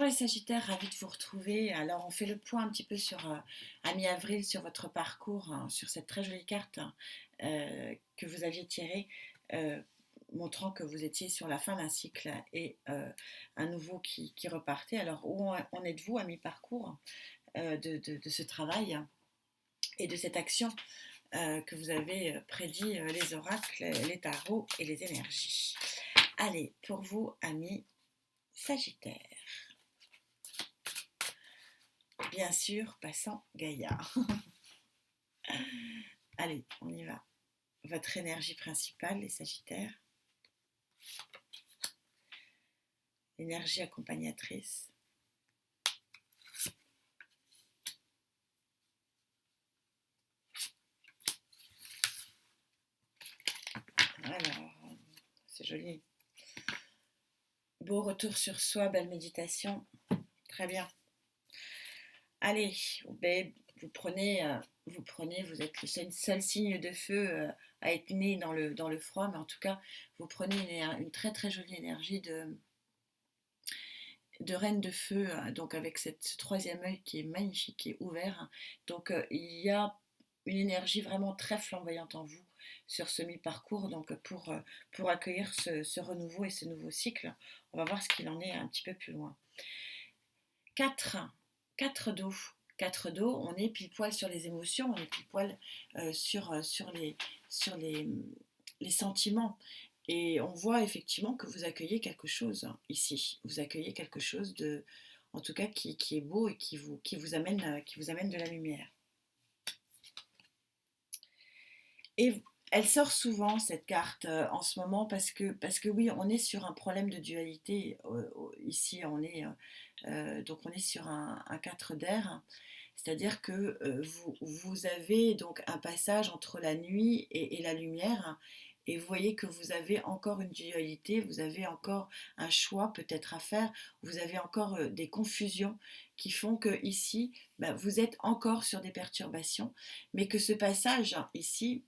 Les Sagittaires, ravis de vous retrouver. Alors, on fait le point un petit peu à mi-avril sur votre parcours, hein, sur cette très jolie carte que vous aviez tirée, euh, montrant que vous étiez sur la fin d'un cycle et un nouveau qui repartait. Alors, où en êtes-vous à mi-parcours de ce travail et de cette action que vous avez prédit les oracles, les tarots et les énergies? Allez, pour vous, amis Sagittaires. Bien sûr, passant Gaïa. Allez, on y va. Votre énergie principale, les Sagittaires. L'énergie accompagnatrice. Alors, c'est joli. Beau retour sur soi, belle méditation. Très bien. Allez, vous prenez, vous êtes le seul signe de feu à être né dans le froid, mais en tout cas, vous prenez une très très jolie énergie de reine de feu, donc avec ce troisième œil qui est magnifique, qui est ouvert. Donc il y a une énergie vraiment très flamboyante en vous sur ce mi-parcours. Donc pour accueillir ce renouveau et ce nouveau cycle, on va voir ce qu'il en est un petit peu plus loin. 4, 4 dos. 4 dos, on est pile poil sur les émotions, on est pile poil sur les sentiments. Et on voit effectivement que vous accueillez quelque chose ici. Vous accueillez quelque chose de, en tout cas, qui est beau et qui vous amène de la lumière. Et elle sort souvent cette carte en ce moment parce que oui, on est sur un problème de dualité. Ici, donc on est sur un 4 d'air. C'est-à-dire que vous avez donc un passage entre la nuit et la lumière, et vous voyez que vous avez encore une dualité, vous avez encore un choix peut-être à faire, vous avez encore des confusions qui font que ici, vous êtes encore sur des perturbations, mais que ce passage ici,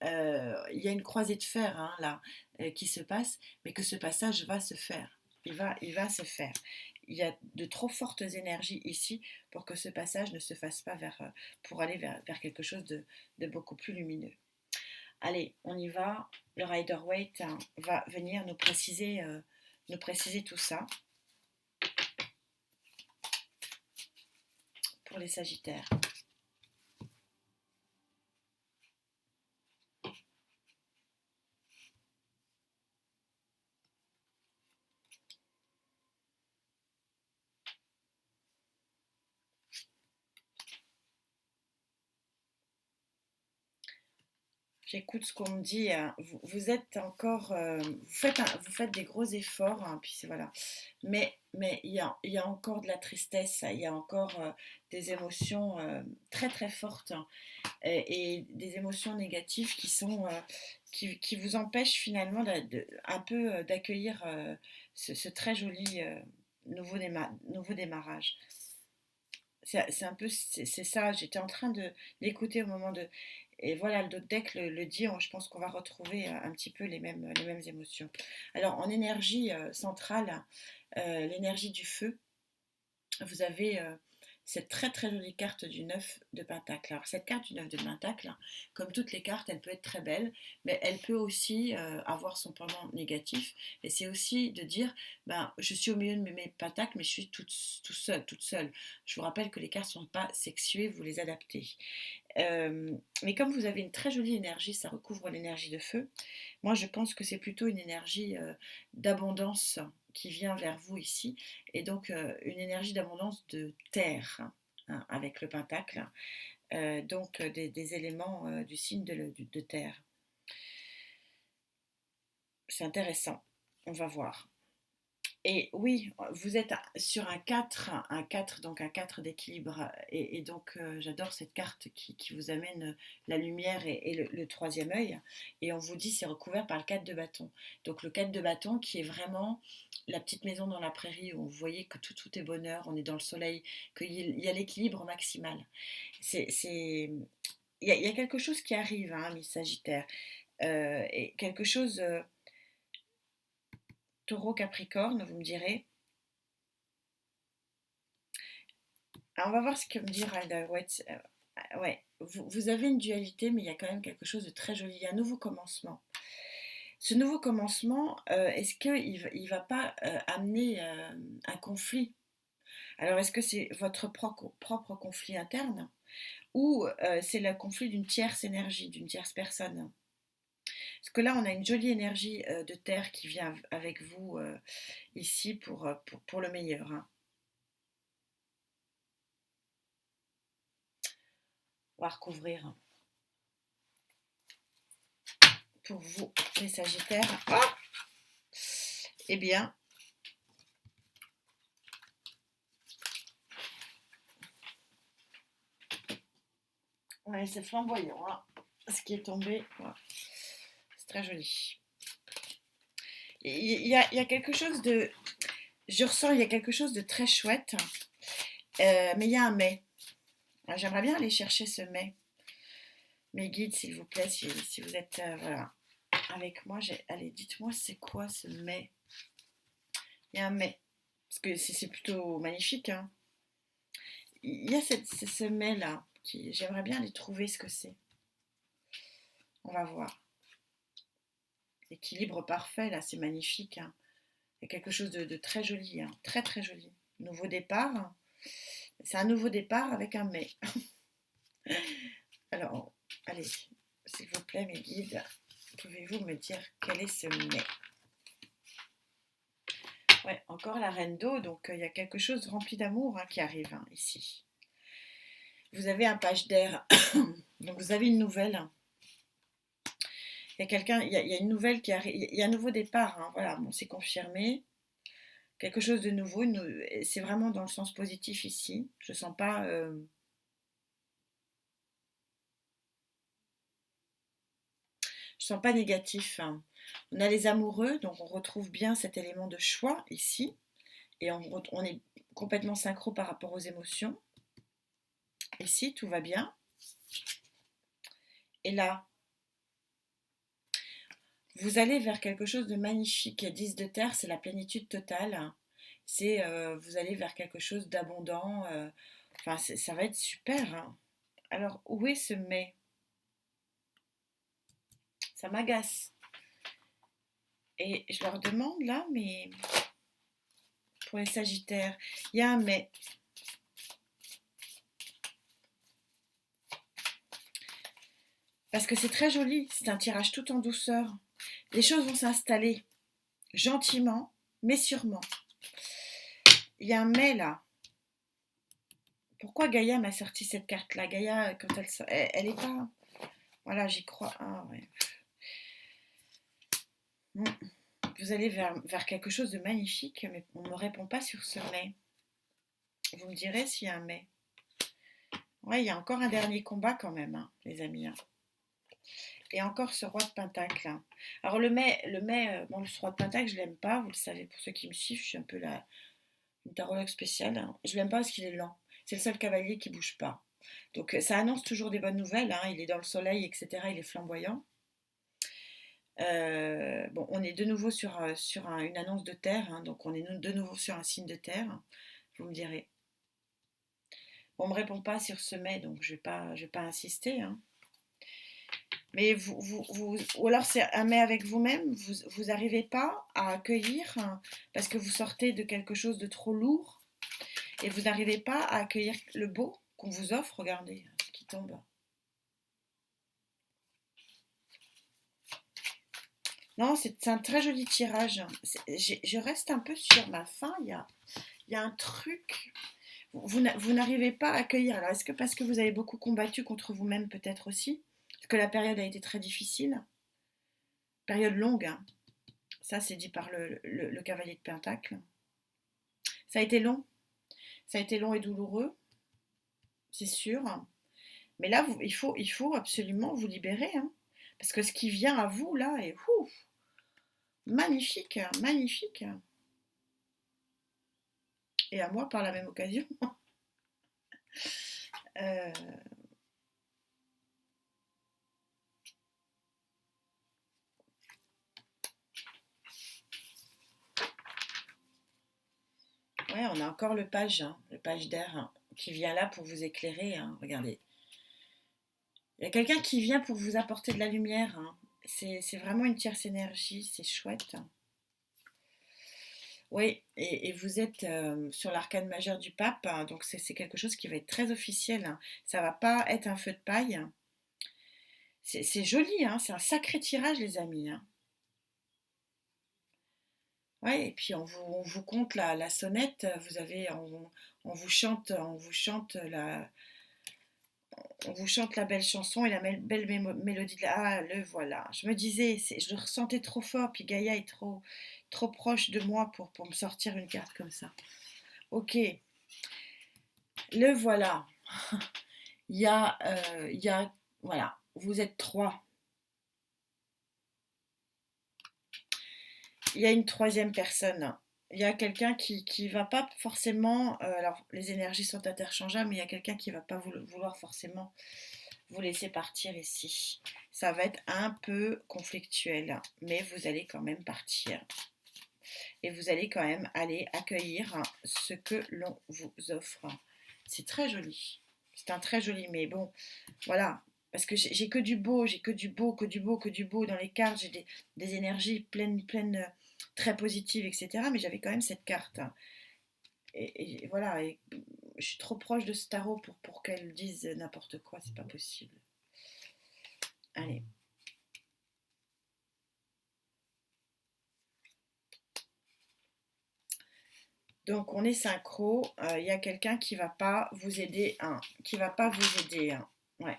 il y a une croisée de fer là qui se passe, mais que ce passage va se faire. Il va se faire. Il y a de trop fortes énergies ici pour que ce passage ne se fasse pas pour aller vers quelque chose de beaucoup plus lumineux. Allez, on y va. Le Rider-Waite va venir nous préciser tout ça pour les Sagittaires. J'écoute ce qu'on me dit. Vous êtes encore, vous faites des gros efforts, puis voilà. Mais il y a encore de la tristesse, il y a encore des émotions très très fortes, et des émotions négatives qui vous empêchent finalement un peu d'accueillir ce très joli nouveau démarrage. C'est un peu c'est ça. J'étais en train d'écouter au moment de et voilà, le deck le dit. Je pense qu'on va retrouver un petit peu les mêmes émotions. Alors en énergie centrale, l'énergie du feu, vous avez cette très très jolie carte du 9 de Pentacle. Alors cette carte du 9 de Pentacle, comme toutes les cartes, elle peut être très belle, mais elle peut aussi avoir son pendant négatif. Et c'est aussi de dire, je suis au milieu de mes pentacles, mais je suis tout seul, toute seule. Je vous rappelle que les cartes ne sont pas sexuées, vous les adaptez. Mais comme vous avez une très jolie énergie, ça recouvre l'énergie de feu. Moi, je pense que c'est plutôt une énergie d'abondance qui vient vers vous ici, et donc une énergie d'abondance de terre, avec le pentacle, donc des éléments du signe de terre. C'est intéressant, on va voir. Et oui, vous êtes sur un 4, donc un 4 d'équilibre. Et donc, j'adore cette carte qui vous amène la lumière et le troisième œil. Et on vous dit, c'est recouvert par le 4 de bâton. Donc, le 4 de bâton qui est vraiment la petite maison dans la prairie où vous voyez que tout est bonheur, on est dans le soleil, qu'il y a l'équilibre maximal. Il y a quelque chose qui arrive, mes Sagittaires. Et quelque chose, taureau, capricorne, vous me direz. Alors, on va voir ce que me dit Rider-Waite. Ouais, vous avez une dualité, mais il y a quand même quelque chose de très joli. Il y a un nouveau commencement. Ce nouveau commencement, est-ce qu'il ne va pas amener un conflit? Alors, est-ce que c'est votre propre conflit interne ou c'est le conflit d'une tierce énergie, d'une tierce personne? Parce que là, on a une jolie énergie de terre qui vient avec vous ici pour le meilleur, hein. On va recouvrir pour vous, les Sagittaires. Ah, eh bien, ouais, c'est flamboyant, hein, ce qui est tombé. Ouais, c'est très joli. Il y a quelque chose de... Je ressens, il y a quelque chose de très chouette, mais il y a un mais. J'aimerais bien aller chercher ce mais. Mes guides, s'il vous plaît, si vous êtes voilà, avec moi, allez, dites-moi c'est quoi ce mais. Il y a un mais. Parce que c'est plutôt magnifique, hein. Il y a ce mais là, qui j'aimerais bien aller trouver ce que c'est. On va voir. L'équilibre parfait, là, c'est magnifique, hein. Il y a quelque chose de très joli, hein. Très très joli. Nouveau départ. C'est un nouveau départ avec un mais. Alors, allez, s'il vous plaît, mes guides, pouvez-vous me dire quel est ce mais? Ouais, encore la reine d'eau, donc il y a quelque chose rempli d'amour hein, qui arrive hein, ici. Vous avez un page d'air, donc vous avez une nouvelle. Il y a quelqu'un, il y a une nouvelle qui arrive, il y a un nouveau départ, hein, voilà, bon, c'est confirmé. Quelque chose de nouveau, c'est vraiment dans le sens positif ici. Je sens pas, je sens pas négatif, hein. On a les amoureux, donc on retrouve bien cet élément de choix ici, et on est complètement synchro par rapport aux émotions. Ici, tout va bien. Et là, vous allez vers quelque chose de magnifique. 10 de terre, c'est la plénitude totale. C'est vous allez vers quelque chose d'abondant. Enfin, ça va être super, hein. Alors, où est ce mais? Ça m'agace. Et je leur demande là, mais pour les Sagittaires, il y a un mais. Parce que c'est très joli, c'est un tirage tout en douceur. Les choses vont s'installer gentiment, mais sûrement. Il y a un mais là. Pourquoi Gaïa m'a sorti cette carte-là? Gaïa, quand elle est pas... Voilà, j'y crois. Ah ouais. Vous allez vers quelque chose de magnifique, mais on ne me répond pas sur ce mais. Vous me direz s'il y a un mais. Ouais, il y a encore un dernier combat quand même, hein, les amis, hein. Et encore ce roi de pentacle, hein. Alors bon, le roi de pentacle, je l'aime pas, vous le savez, pour ceux qui me suivent, je suis un peu une tarologue spéciale, hein. Je l'aime pas parce qu'il est lent. C'est le seul cavalier qui bouge pas. Donc ça annonce toujours des bonnes nouvelles, hein. Il est dans le soleil, etc. Il est flamboyant. Bon, on est de nouveau sur une annonce de terre, hein, donc on est de nouveau sur un signe de terre, vous me direz. On ne me répond pas sur ce mais, donc je vais pas insister, hein. Mais ou alors c'est un mais avec vous-même, vous n'arrivez pas à accueillir, hein, parce que vous sortez de quelque chose de trop lourd, et vous n'arrivez pas à accueillir le beau qu'on vous offre, regardez, ce qui tombe. Non, c'est un très joli tirage. Je reste un peu sur ma faim, il y a un truc. Vous n'arrivez pas à accueillir. Alors, est-ce que parce que vous avez beaucoup combattu contre vous-même, peut-être aussi? Parce que la période a été très difficile. Période longue, hein. Ça, c'est dit par le cavalier de Pentacle. Ça a été long. Ça a été long et douloureux, c'est sûr. Mais là, il faut absolument vous libérer, hein. Parce que ce qui vient à vous, là, est magnifique, magnifique. Et à moi par la même occasion. Euh, ouais, on a encore le page d'air, hein. qui vient là pour vous éclairer, hein, regardez. Il y a quelqu'un qui vient pour vous apporter de la lumière, hein. C'est vraiment une tierce énergie, c'est chouette. Oui, et vous êtes sur l'arcane majeur du pape, hein, donc c'est quelque chose qui va être très officiel, hein. Ça va pas être un feu de paille. C'est joli, hein, c'est un sacré tirage, les amis, hein. Ouais, et puis on vous compte la sonnette, vous avez, on vous chante on vous chante la belle chanson et la belle mélodie de ah, le voilà. Je me disais, je le ressentais trop fort, puis Gaïa est trop proche de moi pour me sortir une carte comme ça. Ok, le voilà. Il y a, voilà, vous êtes trois. Il y a une troisième personne. Il y a quelqu'un qui va pas forcément, alors les énergies sont interchangeables, mais il y a quelqu'un qui va pas vouloir forcément vous laisser partir ici. Ça va être un peu conflictuel, mais vous allez quand même partir. Et vous allez quand même aller accueillir ce que l'on vous offre. C'est très joli. C'est un très joli, mais bon, voilà. Parce que j'ai que du beau, j'ai que du beau, que du beau, que du beau dans les cartes. J'ai des énergies pleines, très positives, etc. Mais j'avais quand même cette carte. Et voilà, et je suis trop proche de ce tarot pour qu'elle dise n'importe quoi, c'est pas possible. Allez. Donc on est synchro, il y a quelqu'un qui va pas vous aider, hein, qui va pas vous aider, hein. Ouais.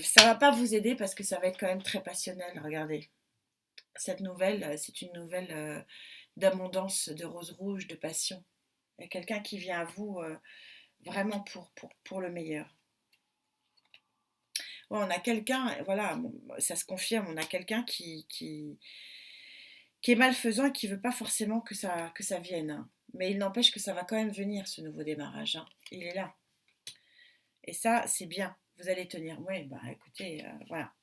Ça va pas vous aider parce que ça va être quand même très passionnel, regardez. Cette nouvelle, c'est une nouvelle d'abondance, de rose rouge, de passion. Il y a quelqu'un qui vient à vous vraiment pour le meilleur. Ouais, on a quelqu'un, voilà, bon, ça se confirme, on a quelqu'un qui est malfaisant et qui veut pas forcément que ça vienne, hein. Mais il n'empêche que ça va quand même venir, ce nouveau démarrage, hein. Il est là. Et ça, c'est bien. Vous allez tenir. Oui, bah écoutez, voilà.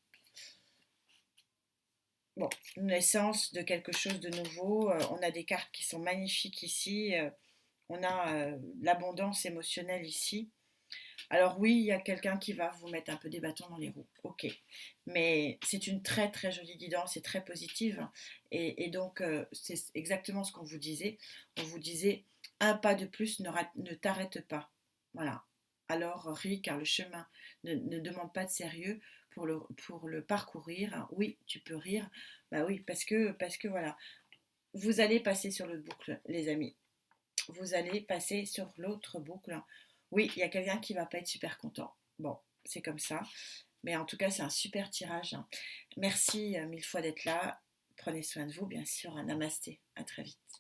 Bon, une naissance de quelque chose de nouveau. On a des cartes qui sont magnifiques ici. On a l'abondance émotionnelle ici. Alors oui, il y a quelqu'un qui va vous mettre un peu des bâtons dans les roues. Ok. Mais c'est une très très jolie guidance et très positive. Et donc, c'est exactement ce qu'on vous disait. On vous disait, un pas de plus, ne t'arrête pas. Voilà. Alors ris, car le chemin ne demande pas de sérieux pour le parcourir. Oui, tu peux rire. Bah oui, parce que voilà. Vous allez passer sur l'autre boucle, les amis. Vous allez passer sur l'autre boucle. Oui, il y a quelqu'un qui va pas être super content. Bon, c'est comme ça. Mais en tout cas, c'est un super tirage. Merci mille fois d'être là. Prenez soin de vous, bien sûr. Namasté. À très vite.